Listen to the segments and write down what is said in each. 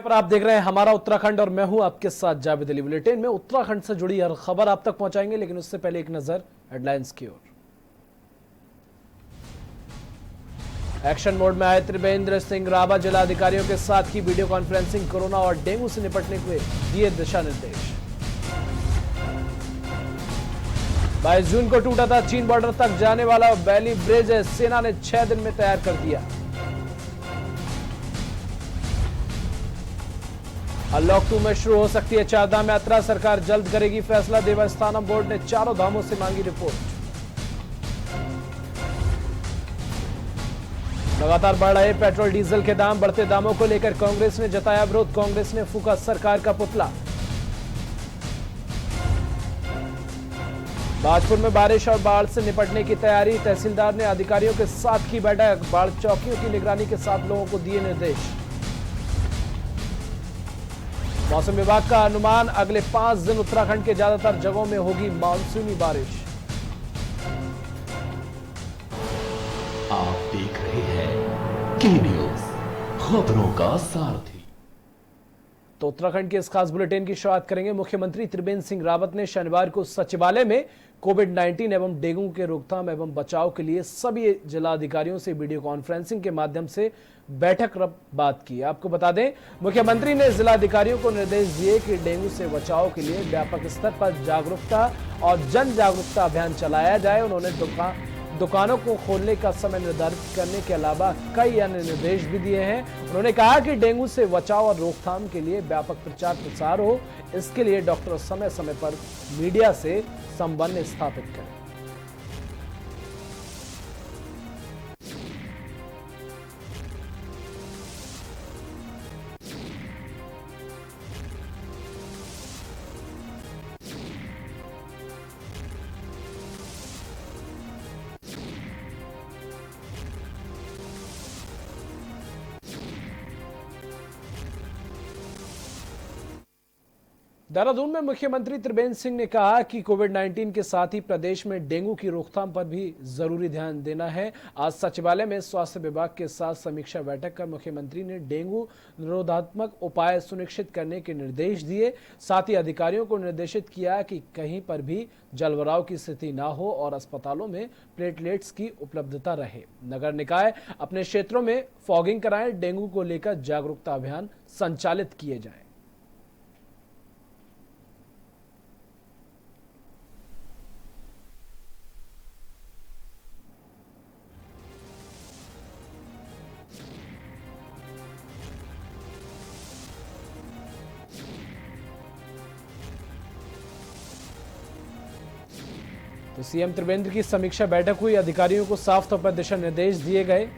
पर आप देख रहे हैं हमारा उत्तराखंड और मैं हूं आपके साथ जावेद अली। बुलेटिन में उत्तराखंड से जुड़ी हर खबर आप तक पहुंचाएंगे, लेकिन उससे पहले एक नजर हेडलाइंस की ओर। एक्शन मोड में आए त्रिवेंद्र सिंह रावत, जिलाधिकारियों के साथ की वीडियो कॉन्फ्रेंसिंग। कोरोना और डेंगू से निपटने के दिए दिशा निर्देश। 22 जून को टूटा था चीन बॉर्डर तक जाने वाला वैली ब्रिज, सेना ने 6 दिन में तैयार कर दिया। अनलॉक 2 में शुरू हो सकती है चारधाम यात्रा, सरकार जल्द करेगी फैसला। देवस्थानम बोर्ड ने चारों धामों से मांगी रिपोर्ट। लगातार बढ़ रहे पेट्रोल डीजल के दाम, बढ़ते दामों को लेकर कांग्रेस ने जताया विरोध। कांग्रेस ने फूका सरकार का पुतला। बाजपुर में बारिश और बाढ़ से निपटने की तैयारी, तहसीलदार ने अधिकारियों के साथ की बैठक। बाढ़ चौकियों की निगरानी के साथ लोगों को दिए निर्देश। मौसम विभाग का अनुमान, अगले 5 दिन उत्तराखंड के ज्यादातर जगहों में होगी मानसूनी बारिश। आप देख रहे हैं के न्यूज, खबरों का सारथी। तो उत्तराखंड के इस खास बुलेटिन की शुरुआत करेंगे। मुख्यमंत्री त्रिवेंद्र सिंह रावत ने शनिवार को सचिवालय में कोविड-19 एवं डेंगू के रोकथाम एवं बचाव के लिए सभी जिलाधिकारियों से वीडियो कॉन्फ्रेंसिंग के माध्यम से बैठक कर बात की। आपको बता दें, मुख्यमंत्री ने जिलाधिकारियों को निर्देश दिए कि डेंगू से बचाव के लिए व्यापक स्तर पर जागरूकता और जन जागरूकता अभियान चलाया जाए। उन्होंने दुकानों को खोलने का समय निर्धारित करने के अलावा कई अन्य निर्देश भी दिए हैं। उन्होंने कहा कि डेंगू से बचाव और रोकथाम के लिए व्यापक प्रचार प्रसार हो, इसके लिए डॉक्टर समय समय पर मीडिया से संबंध स्थापित करें। देहरादून में मुख्यमंत्री त्रिवेंद्र सिंह ने कहा कि कोविड-19 के साथ ही प्रदेश में डेंगू की रोकथाम पर भी जरूरी ध्यान देना है। आज सचिवालय में स्वास्थ्य विभाग के साथ समीक्षा बैठक कर मुख्यमंत्री ने डेंगू निरोधात्मक उपाय सुनिश्चित करने के निर्देश दिए। साथ ही अधिकारियों को निर्देशित किया कि कहीं पर भी जलभराव की स्थिति न हो और अस्पतालों में प्लेटलेट्स की उपलब्धता रहे। नगर निकाय अपने क्षेत्रों में फॉगिंग कराएं, डेंगू को लेकर जागरूकता अभियान संचालित किए जाएं। तो सीएम त्रिवेंद्र की समीक्षा बैठक हुई, अधिकारियों को साफ तौर पर दिशा निर्देश दिए गए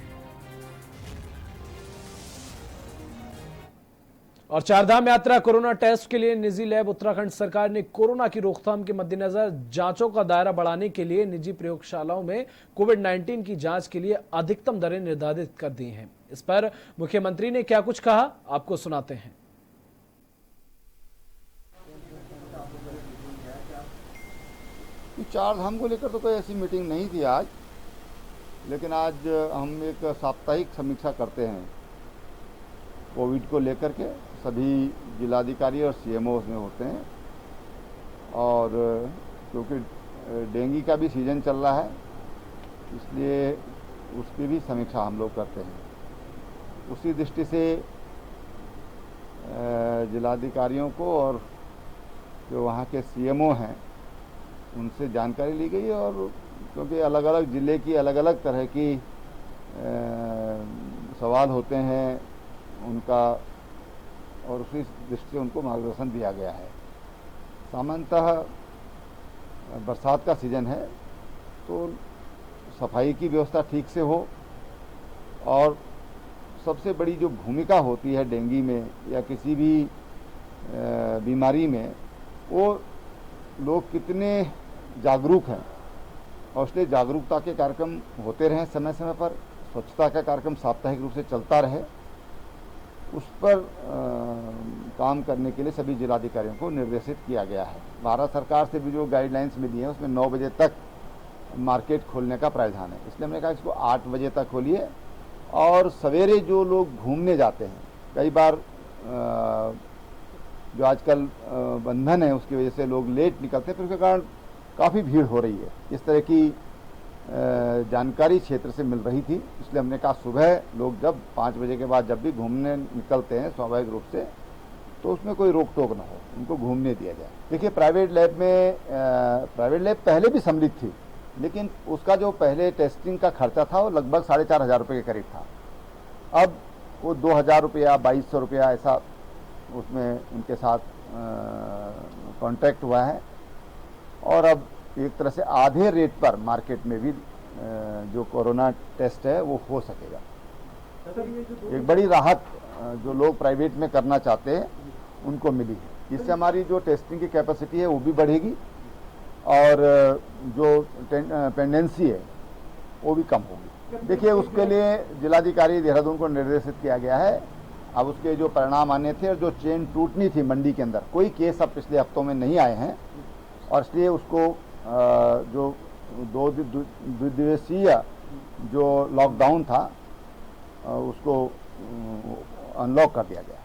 और चारधाम यात्रा कोरोना टेस्ट के लिए निजी लैब। उत्तराखंड सरकार ने कोरोना की रोकथाम के मद्देनजर जांचों का दायरा बढ़ाने के लिए निजी प्रयोगशालाओं में कोविड-19 की जांच के लिए अधिकतम दरें निर्धारित कर दी हैं। इस पर मुख्यमंत्री ने क्या कुछ कहा, आपको सुनाते हैं। चार धाम को लेकर तो कोई ऐसी मीटिंग नहीं थी आज, लेकिन आज हम एक साप्ताहिक समीक्षा करते हैं कोविड को लेकर के। सभी जिलाधिकारी और सीएमओ उसमें होते हैं और क्योंकि डेंगू का भी सीज़न चल रहा है, इसलिए उसकी भी समीक्षा हम लोग करते हैं। उसी दृष्टि से जिलाधिकारियों को और जो वहाँ के सीएमओ हैं उनसे जानकारी ली गई और क्योंकि अलग अलग ज़िले की अलग अलग तरह की सवाल होते हैं उनका, और उसी दृष्टि से उनको मार्गदर्शन दिया गया है। सामान्यतः बरसात का सीज़न है तो सफाई की व्यवस्था ठीक से हो, और सबसे बड़ी जो भूमिका होती है डेंगू में या किसी भी बीमारी में, वो लोग कितने जागरूक हैं, और इसलिए जागरूकता के कार्यक्रम होते रहें समय समय पर। स्वच्छता का कार्यक्रम साप्ताहिक रूप से चलता रहे, उस पर काम करने के लिए सभी जिलाधिकारियों को निर्देशित किया गया है। भारत सरकार से भी जो गाइडलाइंस मिली है उसमें 9 बजे तक मार्केट खोलने का प्रावधान है, इसलिए हमने कहा इसको 8 बजे तक खोलिए। और सवेरे जो लोग घूमने जाते हैं, कई बार जो आजकल बंधन है उसकी वजह से लोग लेट निकलते हैं, फिर उसके कारण काफ़ी भीड़ हो रही है। इस तरह की जानकारी क्षेत्र से मिल रही थी, इसलिए हमने कहा सुबह लोग जब 5 बजे के बाद जब भी घूमने निकलते हैं स्वाभाविक रूप से, तो उसमें कोई रोक टोक ना हो, उनको घूमने दिया जाए। देखिए प्राइवेट लैब पहले भी सम्मिलित थी, लेकिन उसका जो पहले टेस्टिंग का खर्चा था वो लगभग 4,500 रुपये के करीब था। अब वो 2,000 रुपया 2,200 रुपया ऐसा उसमें उनके साथ कॉन्ट्रैक्ट हुआ है, और अब एक तरह से आधे रेट पर मार्केट में भी जो कोरोना टेस्ट है वो हो सकेगा। एक बड़ी राहत जो लोग प्राइवेट में करना चाहते हैं उनको मिली है। इससे हमारी जो टेस्टिंग की कैपेसिटी है वो भी बढ़ेगी और जो पेंडेंसी है वो भी कम होगी। देखिए उसके लिए जिलाधिकारी देहरादून को निर्देशित किया गया है। अब उसके जो परिणाम आने थे और जो चेन टूटनी थी मंडी के अंदर, कोई केस अब पिछले हफ्तों में नहीं आए हैं, और इसलिए उसको जो 2 दिवसीय जो लॉकडाउन था उसको अनलॉक कर दिया गया।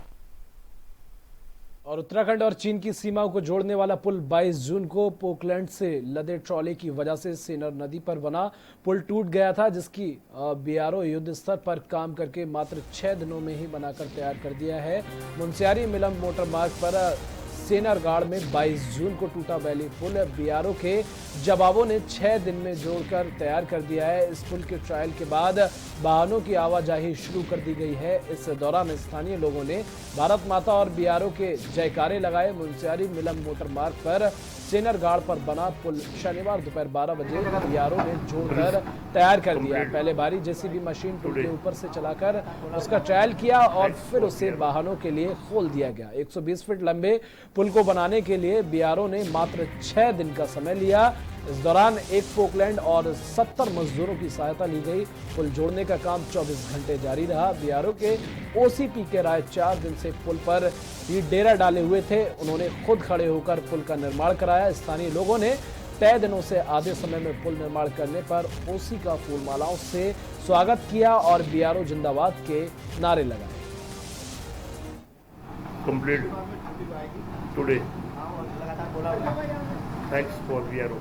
और उत्तराखंड और चीन की सीमाओं को जोड़ने वाला पुल 22 जून को पोकलैंड से लदे ट्रॉले की वजह से सेनर नदी पर बना पुल टूट गया था, जिसकी बीआरओ युद्ध स्तर पर काम करके मात्र 6 दिनों में ही बनाकर तैयार कर दिया है। मुंसियारी मिलम मोटर मार्ग पर सेनरगाड़ में 22 जून को टूटा वैली पुल बीआरओ के जवाबों ने 6 दिन में जोड़कर तैयार कर दिया है। इस पुल के ट्रायल के बाद वाहनों की आवाजाही शुरू कर दी गई है। इस दौरान स्थानीय लोगों ने भारत माता और बीआरओ के जयकारे लगाए। मुंसियारी मिलम मोटर मार्ग पर सेनरगाड़ पर बना पुल शनिवार दोपहर 12 बजे बीआरओ ने जोड़कर तैयार कर दिया। पहले बारी जेसीबी मशीन पुल के ऊपर से चलाकर उसका ट्रायल किया और फिर उसे वाहनों के लिए खोल दिया गया। 120 फीट लंबे पुल को बनाने के लिए बीआरओ ने मात्र 6 दिन का समय लिया। इस दौरान एक पोकलैंड और 70 मजदूरों की सहायता ली गई। पुल जोड़ने का काम 24 घंटे जारी रहा। बीआरओ के ओसीपी के राय 4 दिन से पुल पर ही डेरा डाले हुए थे। उन्होंने खुद खड़े होकर पुल का निर्माण कराया। स्थानीय लोगों ने तय दिनों से आधे समय में पुल निर्माण करने पर ओसी का फूलमालाओं से स्वागत किया और बीआरओ जिंदाबाद के नारे लगाए। Complete today. Thanks for BRO.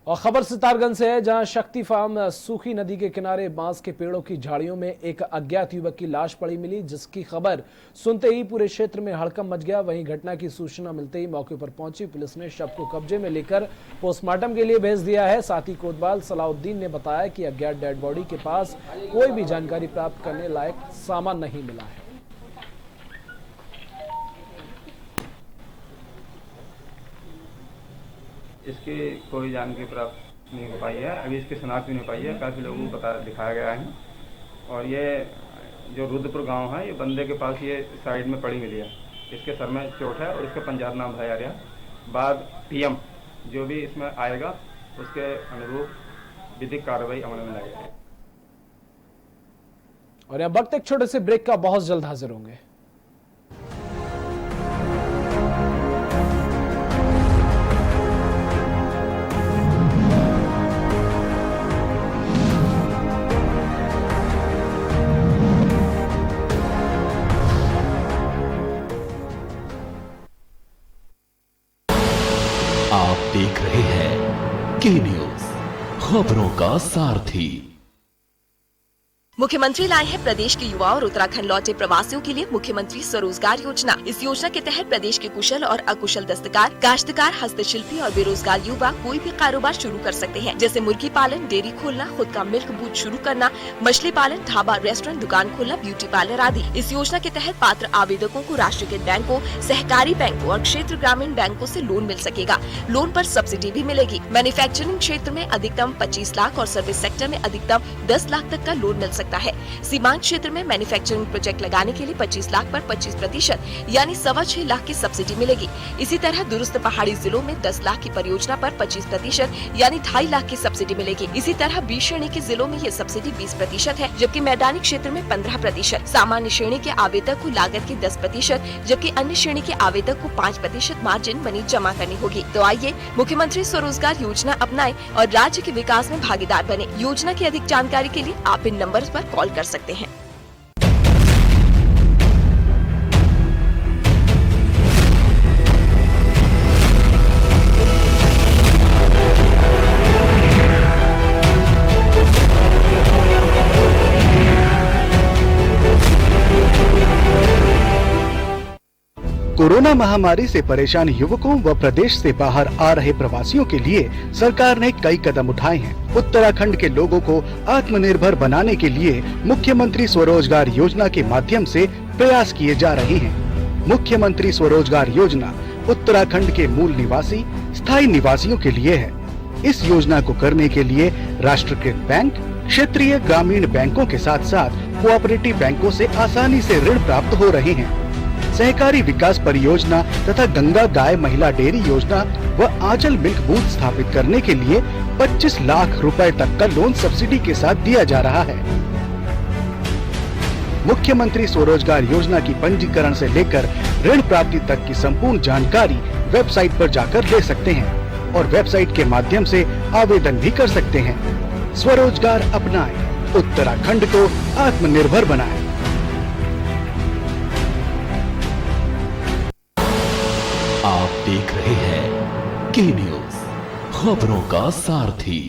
और खबर सितारगंज से है, जहां शक्ति फार्म सूखी नदी के किनारे बांस के पेड़ों की झाड़ियों में एक अज्ञात युवक की लाश पड़ी मिली, जिसकी खबर सुनते ही पूरे क्षेत्र में हड़कंप मच गया। वहीं घटना की सूचना मिलते ही मौके पर पहुंची पुलिस ने शव को कब्जे में लेकर पोस्टमार्टम के लिए भेज दिया है। साथ ही कोतवाल सलाउद्दीन ने बताया कि अज्ञात डेड बॉडी के पास कोई भी जानकारी प्राप्त करने लायक सामान नहीं मिला है। इसकी कोई जानकारी प्राप्त नहीं हो पाई है। अभी इसकी शनाख्त भी नहीं पाई है। काफ़ी लोगों को दिखाया गया है। और ये जो रुद्रपुर गांव है, ये बंदे के पास ये साइड में पड़ी मिली है। इसके सर में चोट है और इसका पंजाब नाम है आर्या। बाद पीएम जो भी इसमें आएगा उसके अनुरूप विधिक कार्रवाई अमल में लाएगी। और यहाँ वक्त एक छोटे से ब्रेक का, बहुत जल्द हाजिर होंगे। आप देख रहे हैं के न्यूज, खबरों का सारथी। मुख्यमंत्री लाए हैं प्रदेश के युवा और उत्तराखंड लौटे प्रवासियों के लिए मुख्यमंत्री स्वरोजगार योजना। इस योजना के तहत प्रदेश के कुशल और अकुशल दस्तकार, काश्तकार, हस्तशिल्पी और बेरोजगार युवा कोई भी कारोबार शुरू कर सकते हैं, जैसे मुर्गी पालन, डेयरी खोलना, खुद का मिल्क बूथ शुरू करना, मछली पालन, ढाबा, रेस्टोरेंट, दुकान खोलना, ब्यूटी पार्लर आदि। इस योजना के तहत पात्र आवेदकों को राष्ट्रीयकृत बैंकों, सहकारी बैंकों और क्षेत्र ग्रामीण बैंकों से लोन मिल सकेगा। लोन पर सब्सिडी भी मिलेगी। मैन्युफैक्चरिंग क्षेत्र में अधिकतम 25 लाख और सर्विस सेक्टर में अधिकतम 10 लाख तक का लोन मिल सकता है। सीमांत क्षेत्र में मैन्युफैक्चरिंग प्रोजेक्ट लगाने के लिए 25 लाख पर 25% यानी 6.25 लाख की सब्सिडी मिलेगी। इसी तरह दूरस्थ पहाड़ी जिलों में 10 लाख की परियोजना पर 25% यानी 2.5 लाख की सब्सिडी मिलेगी। इसी तरह बी श्रेणी के जिलों में ये सब्सिडी 20% है, जबकि मैदानी क्षेत्र में 15%। सामान्य श्रेणी के आवेदक को लागत की 10%, जबकि अन्य श्रेणी के आवेदक को 5% मार्जिन मनी जमा करनी होगी। तो आइए मुख्यमंत्री स्वरोजगार योजना अपनाएं और राज्य के विकास में भागीदार बने। योजना की अधिक जानकारी के लिए आप इन नंबर पर कॉल कर सकते हैं। कोरोना महामारी से परेशान युवकों व प्रदेश से बाहर आ रहे प्रवासियों के लिए सरकार ने कई कदम उठाए हैं। उत्तराखंड के लोगों को आत्मनिर्भर बनाने के लिए मुख्यमंत्री स्वरोजगार योजना के माध्यम से प्रयास किए जा रहे हैं। मुख्यमंत्री स्वरोजगार योजना उत्तराखंड के मूल निवासी स्थायी निवासियों के लिए है। इस योजना को करने के लिए राष्ट्रीयकृत बैंक, क्षेत्रीय ग्रामीण बैंकों के साथ साथ कोऑपरेटिव बैंकों से आसानी से ऋण प्राप्त हो रहे हैं। सहकारी विकास परियोजना तथा गंगा गाय महिला डेयरी योजना व आंचल मिल्क बूथ स्थापित करने के लिए 25 लाख रुपए तक का लोन सब्सिडी के साथ दिया जा रहा है। मुख्यमंत्री स्वरोजगार योजना की पंजीकरण से लेकर ऋण प्राप्ति तक की संपूर्ण जानकारी वेबसाइट पर जाकर ले सकते हैं और वेबसाइट के माध्यम से आवेदन भी कर सकते हैं। स्वरोजगार अपनाएं, उत्तराखंड को आत्मनिर्भर बनाएं। आप देख रहे हैं के न्यूज, खबरों का सारथी।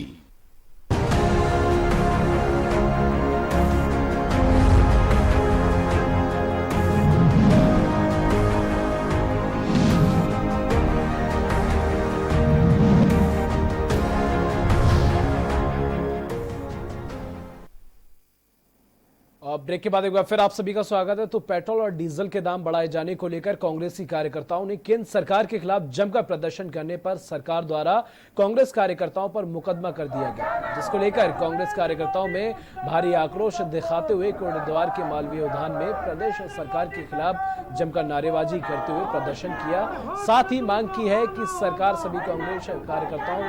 ब्रेक के बाद एक बार फिर आप सभी का स्वागत है। तो पेट्रोल और डीजल के दाम बढ़ाए जाने को लेकर कांग्रेसी कार्यकर्ताओं ने केंद्र सरकार के खिलाफ जमकर प्रदर्शन करने पर सरकार द्वारा कांग्रेस कार्यकर्ताओं पर मुकदमा कर दिया गया, जिसको लेकर कांग्रेस कार्यकर्ताओं में भारी आक्रोश दिखाते हुए कोटद्वार के मालवीय उद्यान में प्रदेश सरकार के खिलाफ जमकर नारेबाजी करते हुए प्रदर्शन किया। साथ ही मांग की है कि सरकार सभी कांग्रेस कार्यकर्ताओं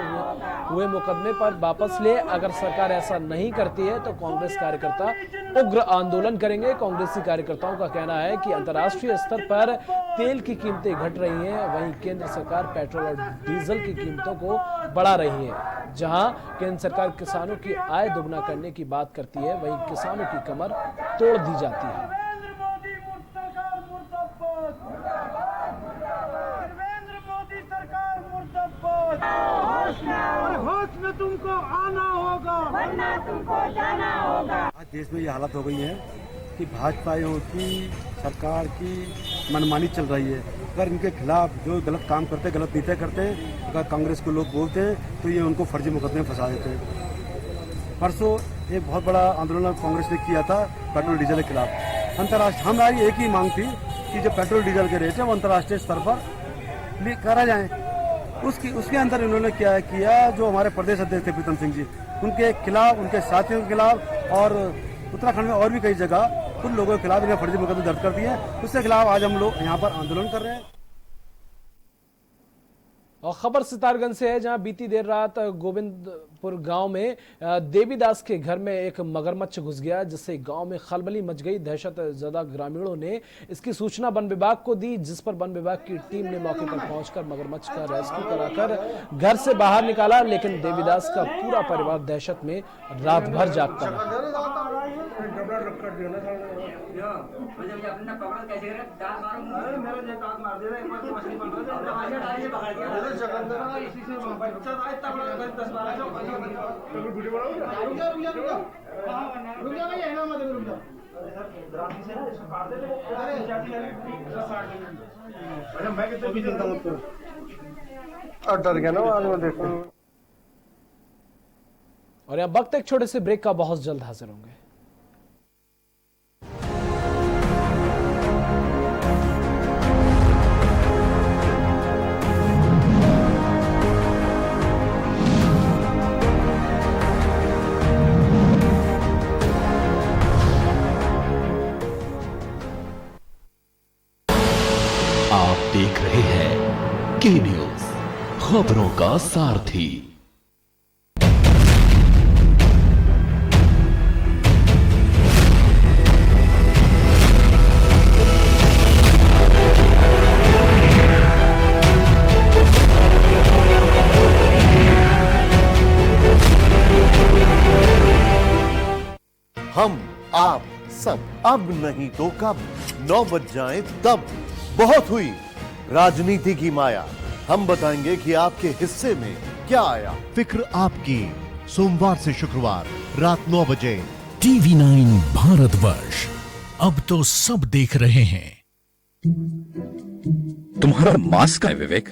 हुए मुकदमे पर वापस ले। अगर सरकार ऐसा नहीं करती है तो कांग्रेस कार्यकर्ता उग्र आंदोलन करेंगे। कांग्रेसी कार्यकर्ताओं का कहना है कि अंतर्राष्ट्रीय स्तर पर तेल की कीमतें घट रही हैं, वहीं केंद्र सरकार पेट्रोल और डीजल की कीमतों को बढ़ा रही है। जहां केंद्र सरकार किसानों की आय दोगुना करने की बात करती है, वहीं किसानों की कमर तोड़ दी जाती है। होश में तुमको आना होगा, वरना तुमको जाना होगा। आज देश में ये हालत हो गई है कि भाजपाइयों की सरकार की मनमानी चल रही है। अगर इनके खिलाफ जो गलत काम करते, गलत नीतियाँ करते, अगर कांग्रेस को लोग बोलते हैं तो ये उनको फर्जी मुकदमे में फंसा देते हैं। परसों एक बहुत बड़ा आंदोलन कांग्रेस ने किया था पेट्रोल डीजल के खिलाफ। अंतर्राष्ट्रीय हमारी एक ही मांग थी कि जो पेट्रोल डीजल के रेट है वो अंतर्राष्ट्रीय स्तर पर करा जाए। उसके अंदर इन्होंने क्या किया, जो हमारे प्रदेश अध्यक्ष थे प्रीतम सिंह जी, उनके खिलाफ, उनके साथियों के खिलाफ और उत्तराखंड में और भी कई जगह उन लोगों के खिलाफ इन्हें फर्जी मुकदमे दर्ज कर दिए। उसके खिलाफ आज हम लोग यहाँ पर आंदोलन कर रहे हैं। और खबर सितारगंज से है, जहां बीती देर रात गोविंदपुर गांव में देवीदास के घर में एक मगरमच्छ घुस गया, जिससे गांव में खलबली मच गई। दहशत ज़दा ग्रामीणों ने इसकी सूचना वन विभाग को दी, जिस पर वन विभाग की टीम ने मौके पर पहुंचकर मगरमच्छ का रेस्क्यू कराकर घर से बाहर निकाला। लेकिन देवीदास का पूरा परिवार दहशत में रात भर जागता रहा। डर गया ना आदमी देखो। और यहाँ वक्त एक छोटे से ब्रेक का, बहुत जल्द हाजिर होंगे। आप देख रहे हैं के न्यूज, खबरों का सारथी। हम, आप, सब, अब नहीं तो कब, 9 बज जाए तब। बहुत हुई राजनीति की माया, हम बताएंगे कि आपके हिस्से में क्या आया। फिक्र आपकी, सोमवार से शुक्रवार रात 9 बजे। TV9 भारतवर्ष, अब तो सब देख रहे हैं। तुम्हारा मास्क है विवेक?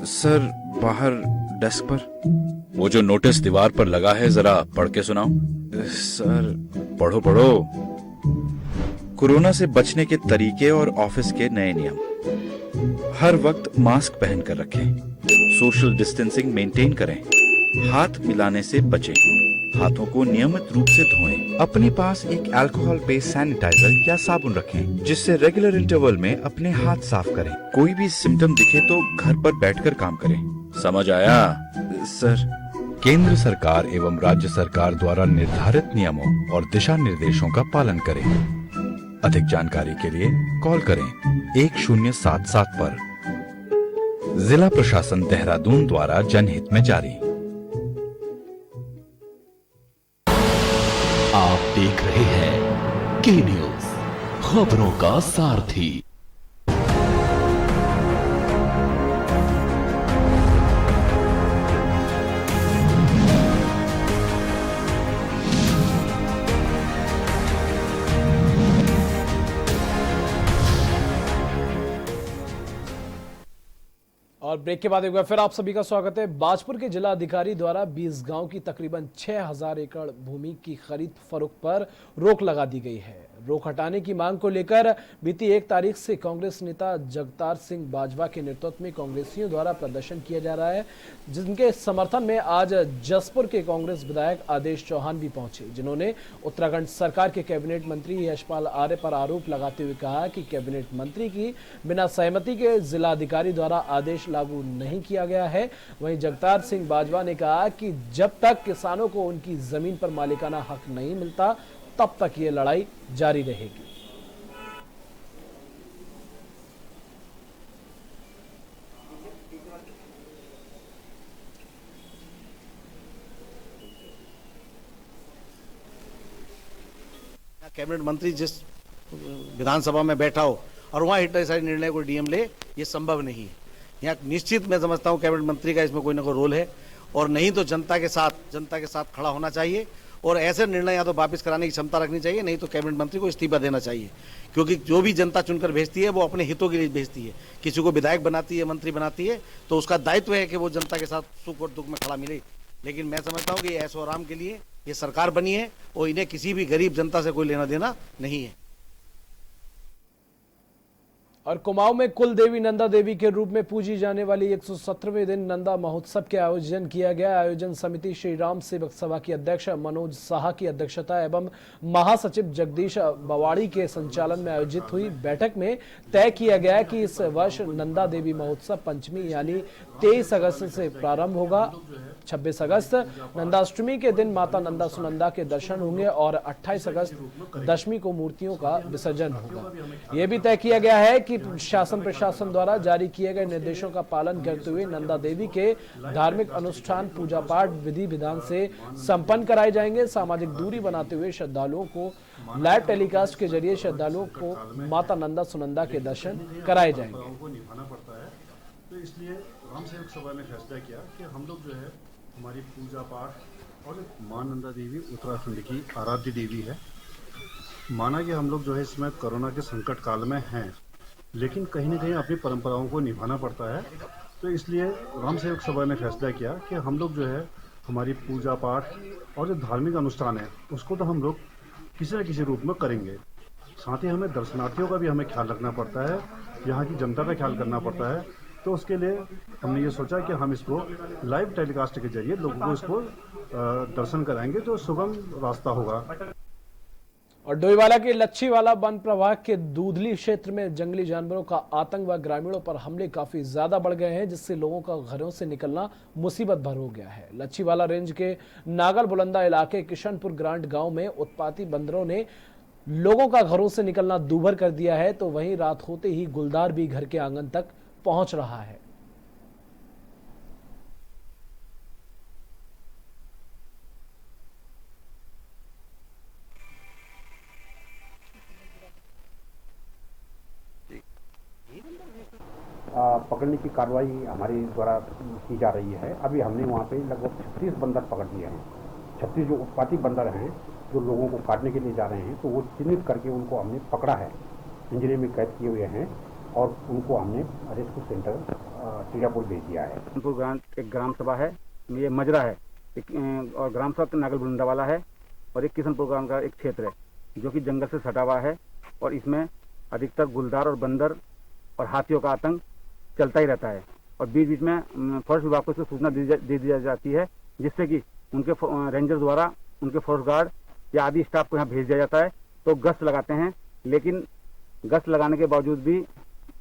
सर बाहर डेस्क पर। वो जो नोटिस दीवार पर लगा है जरा पढ़ के सुनाओ। सर पढ़ो पढ़ो। कोरोना से बचने के तरीके और ऑफिस के नए नियम। हर वक्त मास्क पहनकर रखें, सोशल डिस्टेंसिंग मेंटेन करें, हाथ मिलाने से बचें, हाथों को नियमित रूप से धोएं। अपने पास एक अल्कोहल बेस्ड सैनिटाइजर या साबुन रखें, जिससे रेगुलर इंटरवल में अपने हाथ साफ करें। कोई भी सिम्टम दिखे तो घर पर बैठकर काम करें। समझ आया? सर केंद्र सरकार एवं राज्य सरकार द्वारा निर्धारित नियमों और दिशा निर्देशों का पालन करें। अधिक जानकारी के लिए कॉल करें 1077 पर। जिला प्रशासन देहरादून द्वारा जनहित में जारी। आप देख रहे हैं के न्यूज, खबरों का सारथी। और ब्रेक के बाद एक बार फिर आप सभी का स्वागत है। बाजपुर के जिला अधिकारी द्वारा 20 गांव की तकरीबन 6000 एकड़ भूमि की खरीद फरोख्त पर रोक लगा दी गई है। रोक हटाने की मांग को लेकर बीती 1 तारीख से कांग्रेस नेता जगतार सिंह बाजवा के नेतृत्व में कांग्रेसियों द्वारा प्रदर्शन किया जा रहा है, जिनके समर्थन में आज जसपुर के कांग्रेस विधायक आदेश चौहान भी पहुंचे, जिन्होंने उत्तराखंड सरकार के कैबिनेट मंत्री यशपाल आर्य पर आरोप लगाते हुए कहा कि कैबिनेट मंत्री की बिना सहमति के जिला अधिकारी द्वारा आदेश लागू नहीं किया गया है। वहीं जगतार सिंह बाजवा ने कहा कि जब तक किसानों को उनकी जमीन पर मालिकाना हक नहीं मिलता तब तक ये लड़ाई जारी रहेगी। कैबिनेट मंत्री जिस विधानसभा में बैठा हो और वहां हिटलर निर्णय को डीएम ले, ये संभव नहीं है। यहाँ निश्चित मैं समझता हूँ कैबिनेट मंत्री का इसमें कोई ना कोई रोल है, और नहीं तो जनता के साथ खड़ा होना चाहिए और ऐसे निर्णय या तो वापस कराने की क्षमता रखनी चाहिए, नहीं तो कैबिनेट मंत्री को इस्तीफा देना चाहिए। क्योंकि जो भी जनता चुनकर भेजती है वो अपने हितों के लिए भेजती है। किसी को विधायक बनाती है, मंत्री बनाती है, तो उसका दायित्व है कि वो जनता के साथ सुख और दुख में खड़ा मिले। लेकिन मैं समझता हूँ कि ऐशो आराम के लिए ये सरकार बनी है और इन्हें किसी भी गरीब जनता से कोई लेना देना नहीं है। और कुमाऊं में कुल देवी नंदा देवी के रूप में पूजी जाने वाली 117वें दिन नंदा महोत्सव के आयोजन किया गया। आयोजन समिति श्री राम सेवक सभा की अध्यक्ष मनोज साहा की अध्यक्षता एवं महासचिव जगदीश बवाड़ी के संचालन में आयोजित हुई बैठक में तय किया गया कि इस वर्ष नंदा देवी महोत्सव पंचमी यानी 23 अगस्त से प्रारंभ होगा। 26 अगस्त नंदाष्टमी के दिन माता नंदा सुनंदा के दर्शन होंगे और 28 अगस्त दशमी को मूर्तियों का विसर्जन होगा। यह भी तय किया गया है कि शासन प्रशासन द्वारा जारी किए गए निर्देशों का पालन करते हुए नंदा देवी के धार्मिक अनुष्ठान पूजा पाठ विधि विधान से संपन्न कराए जाएंगे। सामाजिक दूरी बनाते हुए श्रद्धालुओं को लाइव टेलीकास्ट के जरिए श्रद्धालुओं को माता नंदा सुनंदा के दर्शन कराए जाएंगे। तो इसलिए राम सेवक सभा ने फैसला किया कि हम लोग जो है हमारी पूजा पाठ और मां नंदा देवी उत्तराखंड की आराध्य देवी है। माना कि हम लोग जो है इसमें कोरोना के संकट काल में हैं, लेकिन कहीं ना कहीं अपनी परंपराओं को निभाना पड़ता है। तो इसलिए राम सेवक सभा ने फैसला किया कि हम लोग जो है हमारी पूजा पाठ और जो धार्मिक अनुष्ठान है उसको तो हम लोग किसी न किसी रूप में करेंगे। साथ ही हमें दर्शनार्थियों का भी हमें ख्याल रखना पड़ता है, यहाँ की जनता का ख्याल करना पड़ता है। तो उसके लिए हमने ये सोचा कि हम इसको लाइव टेलीकास्ट के जरिए लोगों को इसको दर्शन कराएंगे, तो सुगम रास्ता होगा। और डोईवाला के लच्छीवाला वन प्रभाग के दूधली क्षेत्र में जंगली जानवरों का आतंक व ग्रामीणों पर हमले काफी ज्यादा बढ़ गए हैं, जिससे लोगों का घरों से निकलना मुसीबत भर हो गया है। लच्छीवाला रेंज के नागल बुलंदा इलाके किशनपुर ग्रांट गांव में उत्पाती बंदरों ने लोगों का घरों से निकलना दूभर कर दिया है, तो वहीं रात होते ही गुलदार भी घर के आंगन तक पहुंच रहा है। पकड़ने की कार्रवाई हमारी द्वारा की जा रही है। अभी हमने वहाँ पे लगभग 36 बंदर पकड़ लिए हैं। 36 जो उत्पाती बंदर हैं जो लोगों को काटने के लिए जा रहे हैं, तो वो चिन्हित करके उनको हमने पकड़ा है। पिंजरे में कैद किए हुए हैं और उनको हमने रेस्क्यू सेंटर टीरापुर भेज दिया है। एक ग्राम सभा है, ये मजरा है, और ग्राम सभा नागल बुलंदा वाला है, और एक किशनपुर ग्राम का एक क्षेत्र है जो कि जंगल से सटा हुआ है, और इसमें अधिकतर गुलदार और बंदर और हाथियों का आतंक चलता ही रहता है। और बीच बीच में फॉरेस्ट विभाग को इसकी सूचना दे दी जाती है, जिससे कि उनके रेंजर द्वारा उनके फॉरेस्ट गार्ड या आदि स्टाफ को यहाँ भेज दिया जाता है, तो गश्त लगाते हैं। लेकिन गश्त लगाने के बावजूद भी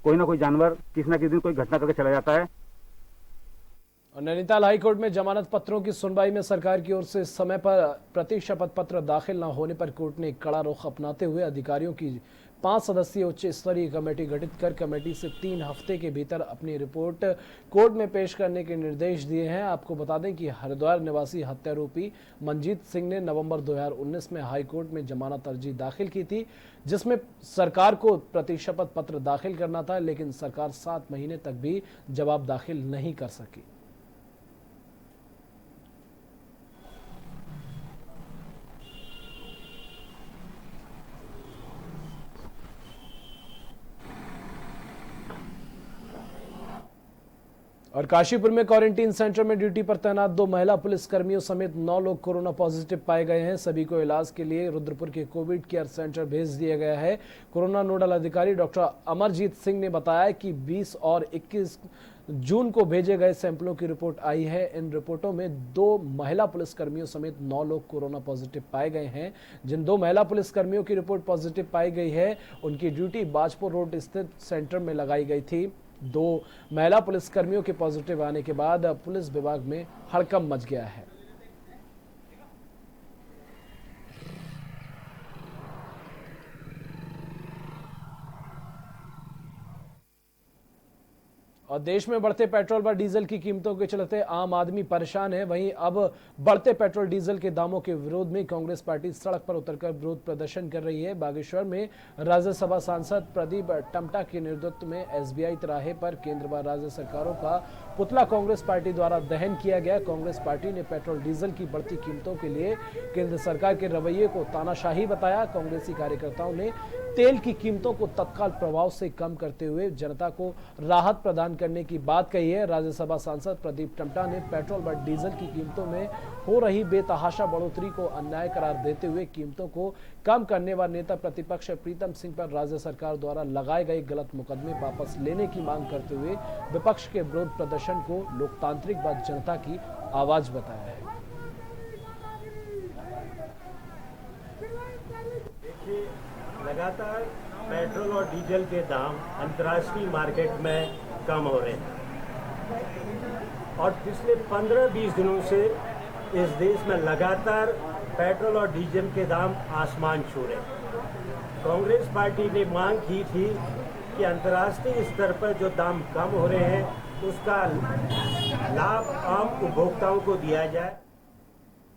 कोई ना कोई जानवर किसी न किसी दिन कोई घटना करके चला जाता है। और नैनीताल हाईकोर्ट में जमानत पत्रों की सुनवाई में सरकार की ओर से समय पर प्रति शपथ पत्र दाखिल न होने पर कोर्ट ने कड़ा रुख अपनाते हुए अधिकारियों की 5 सदस्यीय उच्च स्तरीय कमेटी गठित कर कमेटी से 3 हफ्ते के भीतर अपनी रिपोर्ट कोर्ट में पेश करने के निर्देश दिए हैं। आपको बता दें कि हरिद्वार निवासी हत्यारोपी मनजीत सिंह ने नवंबर 2019 में हाईकोर्ट में जमानत अर्जी दाखिल की थी, जिसमें सरकार को प्रति शपथ पत्र दाखिल करना था, लेकिन सरकार 7 महीने तक भी जवाब दाखिल नहीं कर सकी। और काशीपुर में क्वारंटीन सेंटर में ड्यूटी पर तैनात 2 महिला पुलिस कर्मियों समेत 9 लोग कोरोना पॉजिटिव पाए गए हैं। सभी को इलाज के लिए रुद्रपुर के कोविड केयर सेंटर भेज दिया गया है। कोरोना नोडल अधिकारी डॉक्टर अमरजीत सिंह ने बताया कि 20 और 21 जून को भेजे गए सैंपलों की रिपोर्ट आई है। इन रिपोर्टों में 2 महिला पुलिसकर्मियों समेत 9 लोग कोरोना पॉजिटिव पाए गए हैं। जिन 2 महिला पुलिसकर्मियों की रिपोर्ट पॉजिटिव पाई गई है, उनकी ड्यूटी बाजपुर रोड स्थित सेंटर में लगाई गई थी। 2 महिला पुलिसकर्मियों के पॉजिटिव आने के बाद पुलिस विभाग में हड़कंप मच गया है। और देश में बढ़ते पेट्रोल व डीजल की कीमतों के चलते आम आदमी परेशान है। वहीं अब बढ़ते पेट्रोल डीजल के दामों के विरोध में कांग्रेस पार्टी सड़क पर उतरकर विरोध प्रदर्शन कर रही है। बागेश्वर में राज्यसभा सांसद प्रदीप टमटा के नेतृत्व में एसबीआई तिराहे पर केंद्र व राज्य सरकारों का पुतला कांग्रेस पार्टी द्वारा दहन किया गया। कांग्रेस पार्टी ने पेट्रोल डीजल की बढ़ती कीमतों के लिए केंद्र सरकार के रवैये को तानाशाही बताया। कांग्रेसी कार्यकर्ताओं ने तेल की कीमतों को तत्काल प्रभाव से कम करते हुए जनता को राहत प्रदान करने की बात कही है। राज्यसभा सांसद प्रदीप टमटा ने पेट्रोल व डीजल की कीमतों में हो रही बेतहाशा बढ़ोतरी को अन्याय करार देते हुए कीमतों को कम करने वाले नेता प्रतिपक्ष प्रीतम सिंह पर राज्य सरकार द्वारा लगाए गए गलत मुकदमे वापस लेने की मांग करते हुए विपक्ष के विरोध प्रदर्शन को लोकतांत्रिक व जनता की आवाज बताया है। लगातार पेट्रोल और डीजल के दाम अंतर्राष्ट्रीय मार्केट में कम हो रहे हैं और पिछले 15-20 दिनों से इस देश में लगातार पेट्रोल और डीजल के दाम आसमान छू रहे हैं। कांग्रेस पार्टी ने मांग की थी कि अंतर्राष्ट्रीय स्तर पर जो दाम कम हो रहे हैं उसका लाभ आम उपभोक्ताओं को दिया जाए।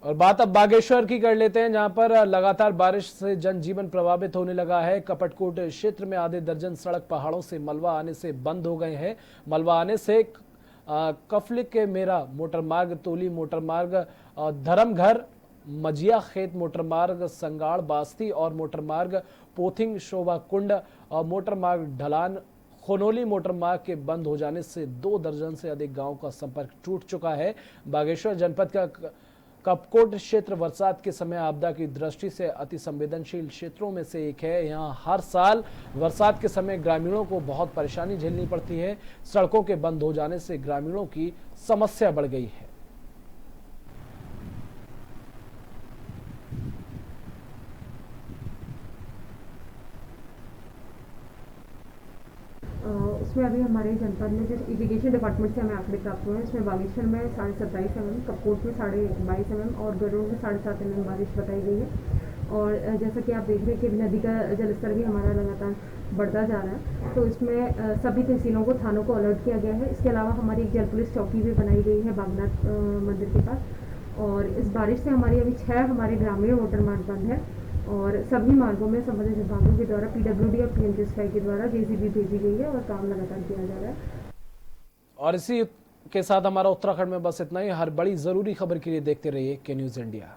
और बात अब बागेश्वर की कर लेते हैं, जहां पर लगातार बारिश से जनजीवन प्रभावित होने लगा है। कपटकोट क्षेत्र में आधे दर्जन सड़क पहाड़ों से मलबा आने से बंद हो गए हैं। मलबा आने से कफलिक के मेरा मोटरमार्ग, तोली मोटरमार्ग, धर्मघर, मजिया खेत मोटरमार्ग, संगाड़ बास्ती और मोटरमार्ग पोथिंग शोभा कुंड और मोटरमार्ग ढलान खोनोली मोटरमार्ग के बंद हो जाने से 2 दर्जन से अधिक गांवों का संपर्क टूट चुका है। बागेश्वर जनपद का कपकोट क्षेत्र बरसात के समय आपदा की दृष्टि से अति संवेदनशील क्षेत्रों में से एक है। यहाँ हर साल बरसात के समय ग्रामीणों को बहुत परेशानी झेलनी पड़ती है। सड़कों के बंद हो जाने से ग्रामीणों की समस्या बढ़ गई है। इसमें अभी हमारे जनपद में जो इरिगेशन डिपार्टमेंट से हमें आंकड़े प्राप्त हुए हैं, इसमें बागेश्वर में 27.5 mm, कपकोट में 22.5 mm और गरुड़ में 7.5 mm बारिश बताई गई है। और जैसा कि आप देख रहे हैं कि नदी का जलस्तर भी हमारा लगातार बढ़ता जा रहा है, तो इसमें सभी तहसीलों को, थानों को अलर्ट किया गया है। इसके अलावा हमारी एक जल पुलिस चौकी भी बनाई गई है बागनाथ मंदिर के पास। और इस बारिश से हमारी अभी 6 हमारे ग्रामीण मोटर मार्ग बंद है और सभी मार्गों में संबंधित विभागों के द्वारा पीडब्ल्यूडी और पीएमजीएसवाई के द्वारा जेसीबी भेजी गई है और काम लगातार किया जा रहा है। और इसी के साथ हमारा उत्तराखंड में बस इतना ही। हर बड़ी जरूरी खबर के लिए देखते रहिए के न्यूज इंडिया।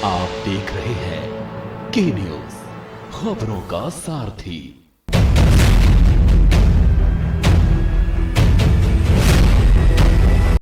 आप देख रहे हैं के न्यूज, खबरों का सारथी।